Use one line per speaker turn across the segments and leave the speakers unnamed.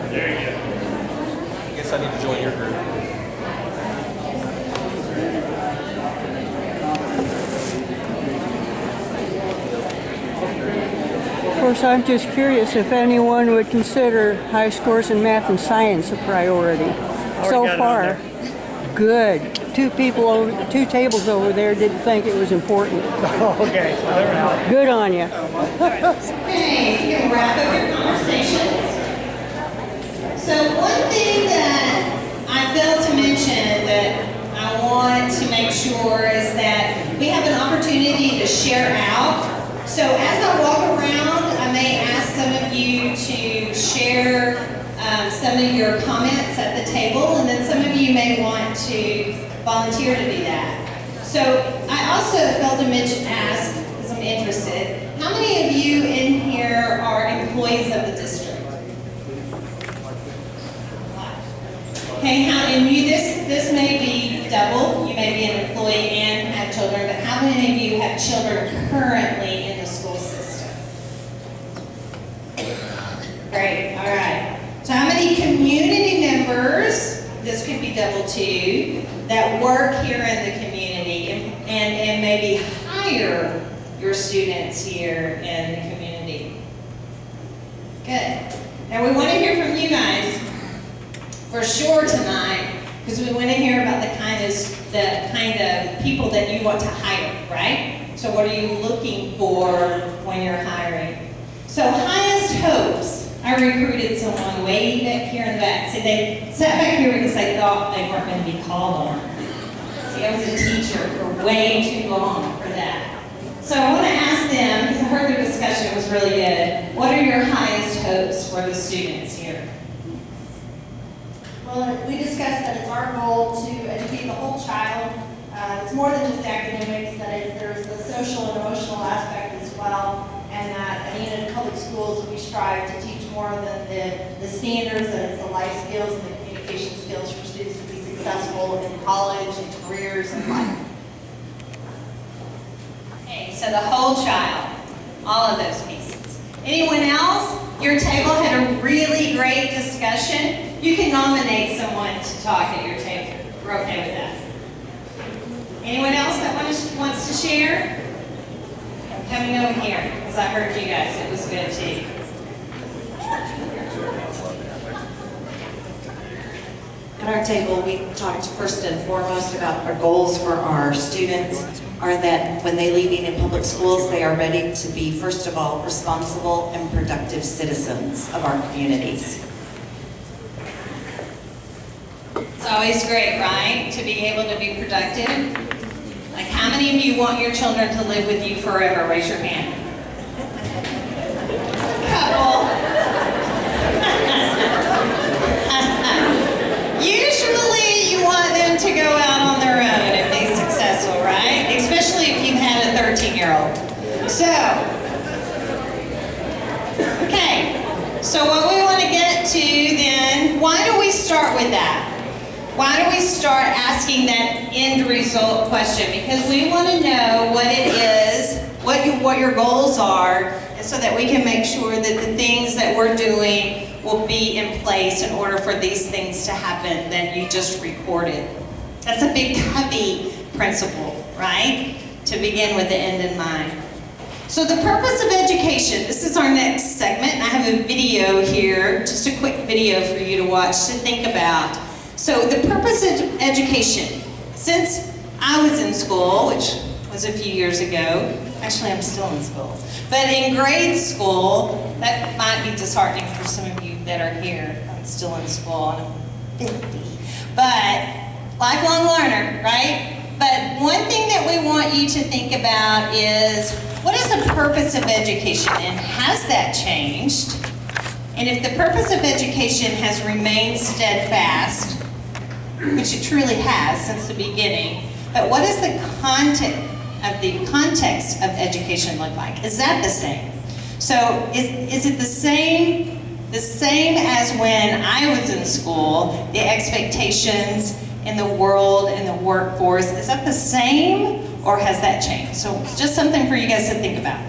There you go. I guess I need to join your group.
Of course, I'm just curious if anyone would consider high scores in math and science a priority. So far, good. Two tables over there didn't think it was important.
Okay, so they're out.
Good on you.
Okay, you can wrap up your conversations. So one thing that I failed to mention that I want to make sure is that we have an opportunity to share out. So as I walk around, I may ask some of you to share some of your comments at the table, and then some of you may want to volunteer to do that. So I also failed to ask, because I'm interested, how many of you in here are employees of the district? Okay, and this may be double. You may be an employee and have children, but how many of you have children currently in the school system? Great, all right. So how many community members, this could be double too, that work here in the community and maybe hire your students here in the community? Good. Now we want to hear from you guys for sure tonight, because we want to hear about the kind of people that you want to hire, right? So what are you looking for when you're hiring? So highest hopes. I recruited someone way back here in the back. See, they sat back here because they thought they weren't going to be called on. See, I was a teacher for way too long for that. So I want to ask them, because I heard their discussion was really good, what are your highest hopes for the students here?
Well, we discussed that it's our goal to educate the whole child. It's more than just academics, there's the social and emotional aspect as well, and that at Enid Public Schools we strive to teach more than the standards, and it's the life skills and the communication skills for students to be successful in college and careers and life.
Okay, so the whole child, all of those pieces. Anyone else? Your table had a really great discussion. You can nominate someone to talk at your table. We're okay with that. Anyone else that wants to share? I'm coming over here because I heard you guys. It was good too.
At our table, we talked first and foremost about our goals for our students are that when they leave Enid Public Schools, they are ready to be, first of all, responsible and productive citizens of our communities.
It's always great, right? To be able to be productive. Like, how many of you want your children to live with you forever? Raise your hand. Couple. Usually you want them to go out on their own and be successful, right? Especially if you've had a 13-year-old. So, okay. So what we want to get to then, why do we start with that? Why do we start asking that end result question? Because we want to know what it is, what your goals are, and so that we can make sure that the things that we're doing will be in place in order for these things to happen that you just recorded. That's a big Covey principle, right? To begin with the end in mind. So the purpose of education, this is our next segment, and I have a video here, just a quick video for you to watch to think about. So the purpose of education, since I was in school, which was a few years ago, actually I'm still in school, but in grade school, that might be disheartening for some of you that are here. I'm still in school, and I'm 50. But lifelong learner, right? But one thing that we want you to think about is, what is the purpose of education, and has that changed? And if the purpose of education has remained steadfast, which it truly has since the beginning, but what does the context of education look like? Is that the same? So is it the same as when I was in school, the expectations in the world, in the workforce, is that the same? Or has that changed? So it's just something for you guys to think about.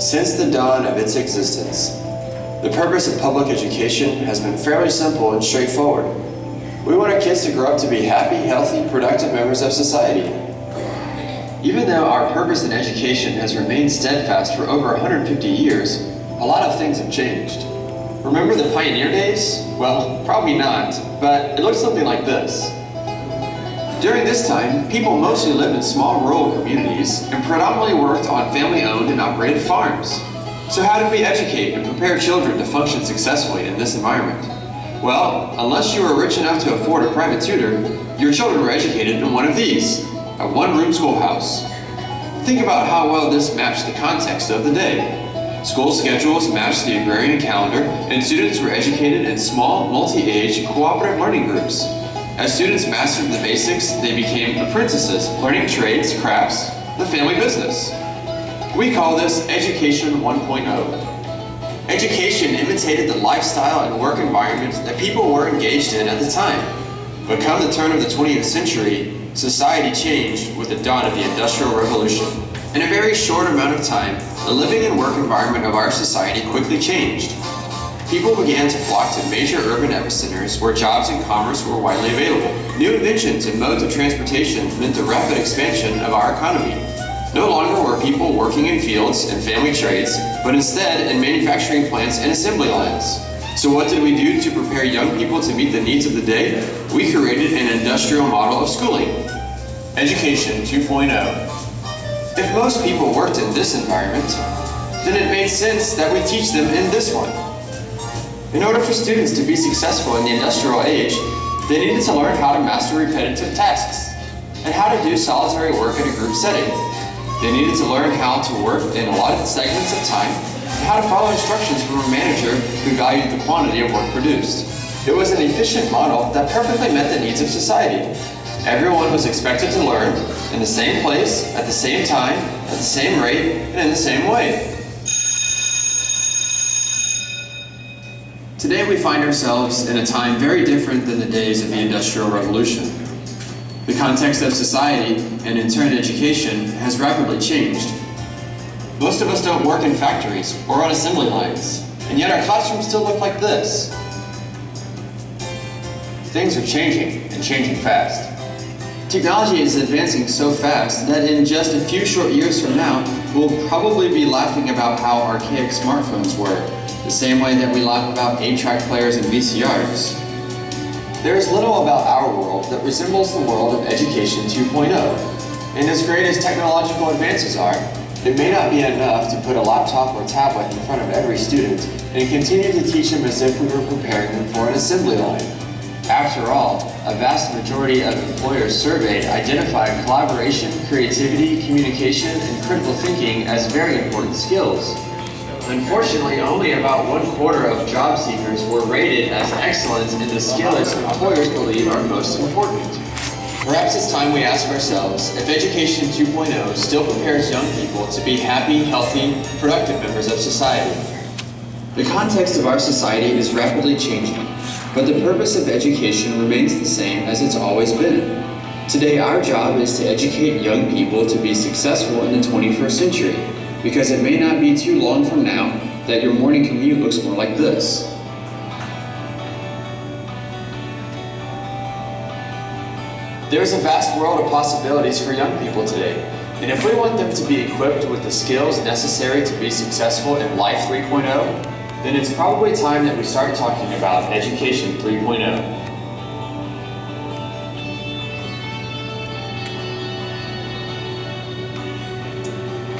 Since the dawn of its existence, the purpose of public education has been fairly simple and straightforward. We want our kids to grow up to be happy, healthy, productive members of society. Even though our purpose in education has remained steadfast for over 150 years, a lot of things have changed. Remember the pioneer days? Well, probably not, but it looked something like this. During this time, people mostly lived in small rural communities and predominantly worked on family-owned and operated farms. So how did we educate and prepare children to function successfully in this environment? Well, unless you were rich enough to afford a private tutor, your children were educated in one of these, a one-room schoolhouse. Think about how well this matched the context of the day. School schedules matched the agrarian calendar, and students were educated in small, multi-age, cooperative learning groups. As students mastered the basics, they became apprentices, learning trades, crafts, the family business. We call this Education 1.0. Education imitated the lifestyle and work environment that people were engaged in at the time. But come the turn of the 20th century, society changed with the dawn of the Industrial Revolution. In a very short amount of time, the living and work environment of our society quickly changed. People began to flock to major urban epicenters where jobs and commerce were widely available. New inventions and modes of transportation meant the rapid expansion of our economy. No longer were people working in fields and family trades, but instead in manufacturing plants and assembly lines. So what did we do to prepare young people to meet the needs of the day? We created an industrial model of schooling. Education 2.0. If most people worked in this environment, then it made sense that we teach them in this one. In order for students to be successful in the industrial age, they needed to learn how to master repetitive tasks and how to do solitary work in a group setting. They needed to learn how to work in allotted segments of time and how to follow instructions from a manager who valued the quantity of work produced. It was an efficient model that perfectly met the needs of society. Everyone was expected to learn in the same place, at the same time, at the same rate, and in the same way. Today we find ourselves in a time very different than the days of the Industrial Revolution. The context of society, and in turn education, has rapidly changed. Most of us don't work in factories or on assembly lines, and yet our classrooms still look like this. Things are changing, and changing fast. Technology is advancing so fast that in just a few short years from now, we'll probably be laughing about how archaic smartphones were, the same way that we laugh about 8-track players and VCRs. There is little about our world that resembles the world of Education 2.0, and as great as technological advances are, it may not be enough to put a laptop or tablet in front of every student and continue to teach them as if we were preparing them for an assembly line. After all, a vast majority of employers surveyed identified collaboration, creativity, communication, and critical thinking as very important skills. Unfortunately, only about 1/4 of job seekers were rated as excellent in the skills employers believe are most important. Perhaps it's time we ask ourselves if Education 2.0 still prepares young people to be happy, healthy, productive members of society. The context of our society is rapidly changing, but the purpose of education remains the same as it's always been. Today, our job is to educate young people to be successful in the 21st century, because it may not be too long from now that your morning commute looks more like this. There's a vast world of possibilities for young people today, and if we want them to be equipped with the skills necessary to be successful in Life 3.0, then it's probably time that we start talking about Education 3.0.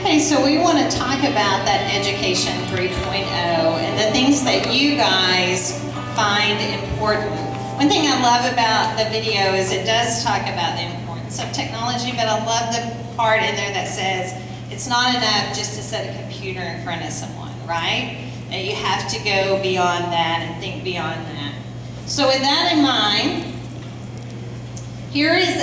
Okay, so we want to talk about that Education 3.0 and the things that you guys find important. One thing I love about the video is it does talk about the importance of technology, but I love the part in there that says it's not enough just to set a computer in front of someone, right? That you have to go beyond that and think beyond that. So with that in mind, Here is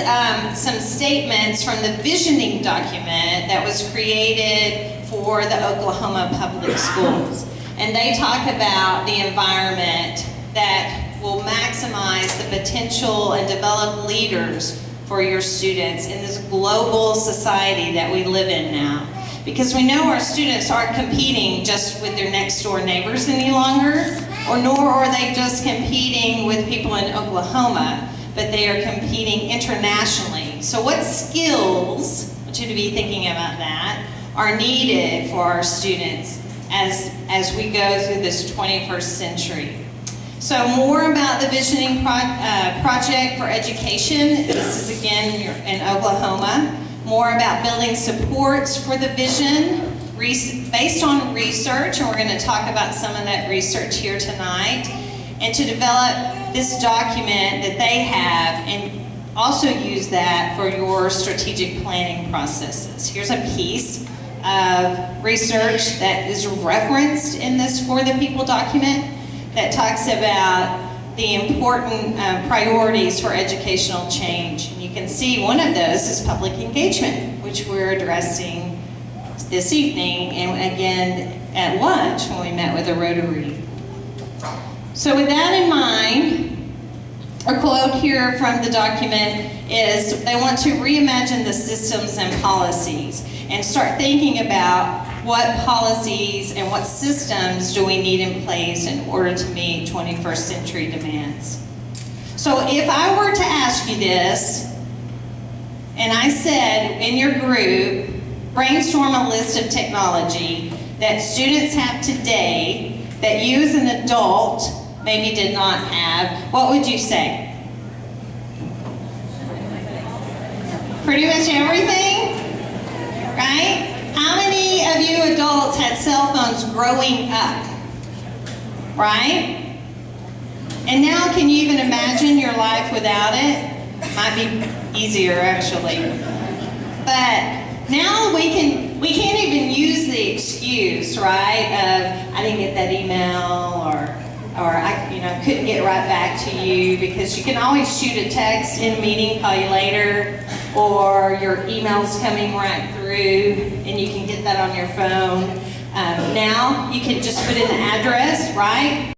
some statements from the visioning document that was created for the Oklahoma Public Schools. And they talk about the environment that will maximize the potential and develop leaders for your students in this global society that we live in now. Because we know our students aren't competing just with their next door neighbors any longer, or nor are they just competing with people in Oklahoma, but they are competing internationally. So what skills, I want you to be thinking about that, are needed for our students as we go through this 21st century. So more about the visioning project for education. This is again in Oklahoma. More about building supports for the vision based on research, and we're going to talk about some of that research here tonight, and to develop this document that they have and also use that for your strategic planning processes. Here's a piece of research that is referenced in this For the People document that talks about the important priorities for educational change. And you can see one of those is public engagement, which we're addressing this evening and again at lunch when we met with the Rotary. So with that in mind, a quote here from the document is they want to reimagine the systems and policies and start thinking about what policies and what systems do we need in place in order to meet 21st century demands. So if I were to ask you this, and I said in your group, brainstorm a list of technology that students have today that you as an adult maybe did not have, what would you say? Pretty much everything, right? How many of you adults had cell phones growing up, right? And now can you even imagine your life without it? Might be easier actually. But now we can't even use the excuse, right, of I didn't get that email or I couldn't get right back to you, because you can always shoot a text in a meeting, call you later, or your email's coming right through and you can get that on your phone. Now you can just put in the address, right?